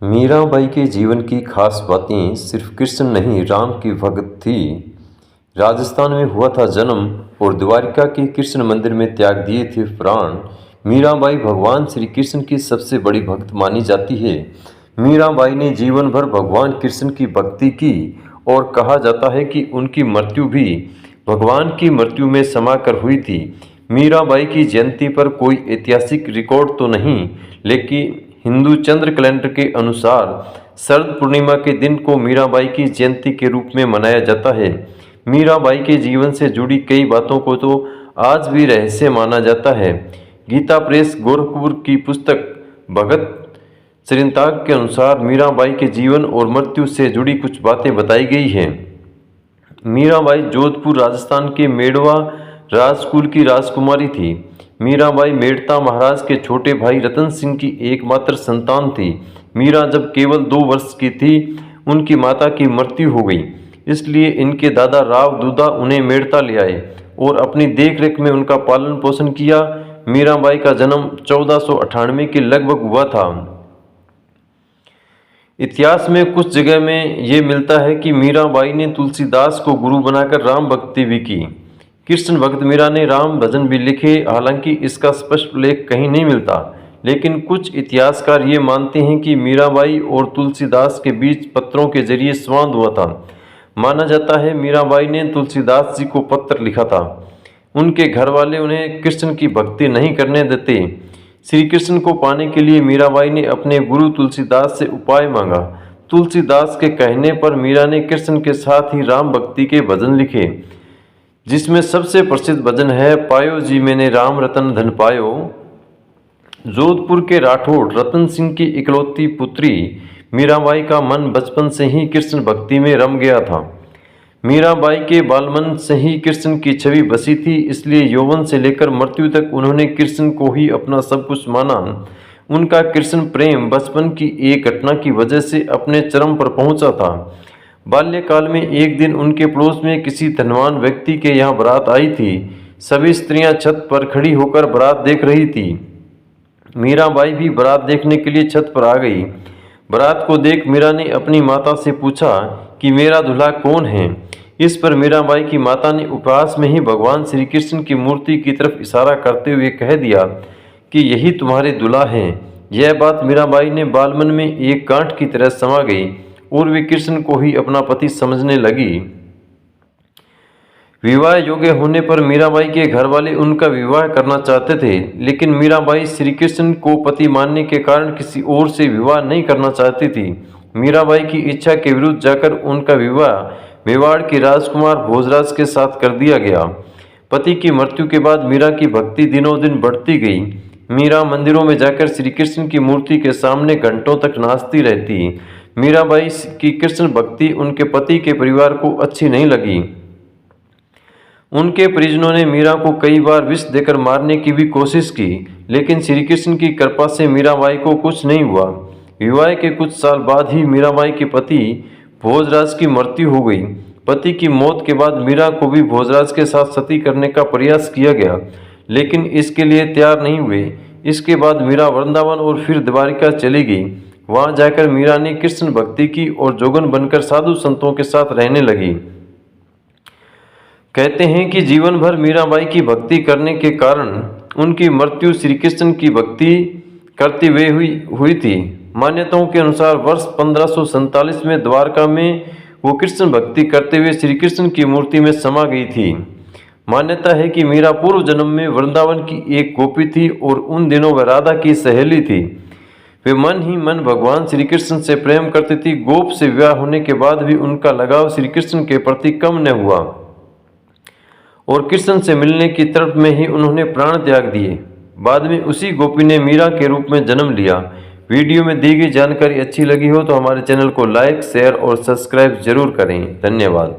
मीराबाई के जीवन की खास बातें सिर्फ कृष्ण नहीं राम की भक्त थी। राजस्थान में हुआ था जन्म और द्वारिका के कृष्ण मंदिर में त्याग दिए थे प्राण। मीराबाई भगवान श्री कृष्ण की सबसे बड़ी भक्त मानी जाती है। मीराबाई ने जीवन भर भगवान कृष्ण की भक्ति की और कहा जाता है कि उनकी मृत्यु भी भगवान की मृत्यु में समाकर हुई थी। मीराबाई की जयंती पर कोई ऐतिहासिक रिकॉर्ड तो नहीं, लेकिन हिंदू चंद्र कैलेंडर के अनुसार शरद पूर्णिमा के दिन को मीराबाई की जयंती के रूप में मनाया जाता है। मीराबाई के जीवन से जुड़ी कई बातों को तो आज भी रहस्य माना जाता है। गीता प्रेस गोरखपुर की पुस्तक भगत श्रीताग के अनुसार मीराबाई के जीवन और मृत्यु से जुड़ी कुछ बातें बताई गई हैं। मीराबाई जोधपुर राजस्थान के मेड़वा राजकुल की राजकुमारी थी। मीराबाई मेड़ता महाराज के छोटे भाई रतन सिंह की एकमात्र संतान थी। मीरा जब केवल 2 वर्ष की थी, उनकी माता की मृत्यु हो गई। इसलिए इनके दादा राव दूधा उन्हें मेड़ता ले आए और अपनी देखरेख में उनका पालन पोषण किया। मीराबाई का जन्म 1498 के लगभग हुआ था। इतिहास में कुछ जगह में ये मिलता है कि मीराबाई ने तुलसीदास को गुरु बनाकर राम भक्ति भी की। कृष्ण भक्त मीरा ने राम भजन भी लिखे, हालांकि इसका स्पष्ट उल्लेख कहीं नहीं मिलता। लेकिन कुछ इतिहासकार ये मानते हैं कि मीराबाई और तुलसीदास के बीच पत्रों के जरिए संवाद हुआ था। माना जाता है मीराबाई ने तुलसीदास जी को पत्र लिखा था। उनके घर वाले उन्हें कृष्ण की भक्ति नहीं करने देते। श्री कृष्ण को पाने के लिए मीराबाई ने अपने गुरु तुलसीदास से उपाय मांगा। तुलसीदास के कहने पर मीरा ने कृष्ण के साथ ही राम भक्ति के भजन लिखे, जिसमें सबसे प्रसिद्ध भजन है पायो जी मैंने राम रतन धन पायो। जोधपुर के राठौड़ रतन सिंह की इकलौती पुत्री मीराबाई का मन बचपन से ही कृष्ण भक्ति में रम गया था। मीराबाई के बालमन से ही कृष्ण की छवि बसी थी, इसलिए यौवन से लेकर मृत्यु तक उन्होंने कृष्ण को ही अपना सब कुछ माना। उनका कृष्ण प्रेम बचपन की एक घटना की वजह से अपने चरम पर पहुंचा था। बाल्यकाल में एक दिन उनके पड़ोस में किसी धनवान व्यक्ति के यहाँ बारात आई थी। सभी स्त्रियां छत पर खड़ी होकर बारात देख रही थी। मीराबाई भी बारात देखने के लिए छत पर आ गई। बारात को देख मीरा ने अपनी माता से पूछा कि मेरा दूल्हा कौन है। इस पर मीराबाई की माता ने उपहास में ही भगवान श्री कृष्ण की मूर्ति की तरफ इशारा करते हुए कह दिया कि यही तुम्हारे दूल्हा हैं। यह बात मीराबाई ने बालमन में एक गांठ की तरह समा गई और वे कृष्ण को ही अपना पति समझने लगी। विवाह योग्य होने पर मीराबाई के घर वाले उनका विवाह करना चाहते थे, लेकिन मीराबाई श्री कृष्ण को पति मानने के कारण किसी और से विवाह नहीं करना चाहती थी। मीराबाई की इच्छा के विरुद्ध जाकर उनका विवाह मेवाड़ के राजकुमार भोजराज के साथ कर दिया गया। पति की मृत्यु के बाद मीरा की भक्ति दिनों दिन बढ़ती गई। मीरा मंदिरों में जाकर श्री कृष्ण की मूर्ति के सामने घंटों तक नाचती रहती। मीराबाई की कृष्ण भक्ति उनके पति के परिवार को अच्छी नहीं लगी। उनके परिजनों ने मीरा को कई बार विष देकर मारने की भी कोशिश की, लेकिन श्री कृष्ण की कृपा से मीराबाई को कुछ नहीं हुआ। विवाह के कुछ साल बाद ही मीराबाई के पति भोजराज की मृत्यु हो गई। पति की मौत के बाद मीरा को भी भोजराज के साथ सती करने का प्रयास किया गया, लेकिन इसके लिए तैयार नहीं हुए। इसके बाद मीरा वृंदावन और फिर द्वारिका चली गई। वहां जाकर मीरा ने कृष्ण भक्ति की और जोगन बनकर साधु संतों के साथ रहने लगी। कहते हैं कि जीवन भर मीराबाई की भक्ति करने के कारण उनकी मृत्यु श्री कृष्ण की भक्ति करते हुए हुई थी। मान्यताओं के अनुसार वर्ष 1547 में द्वारका में वो कृष्ण भक्ति करते हुए श्री कृष्ण की मूर्ति में समा गई थी। मान्यता है कि मीरा पूर्व जन्म में वृंदावन की एक गोपी थी और उन दिनों वह राधा की सहेली थी। वे मन ही मन भगवान श्री कृष्ण से प्रेम करती थी। गोप से विवाह होने के बाद भी उनका लगाव श्री कृष्ण के प्रति कम न हुआ और कृष्ण से मिलने की तड़प में ही उन्होंने प्राण त्याग दिए। बाद में उसी गोपी ने मीरा के रूप में जन्म लिया। वीडियो में दी गई जानकारी अच्छी लगी हो तो हमारे चैनल को लाइक, शेयर और सब्सक्राइब जरूर करें। धन्यवाद।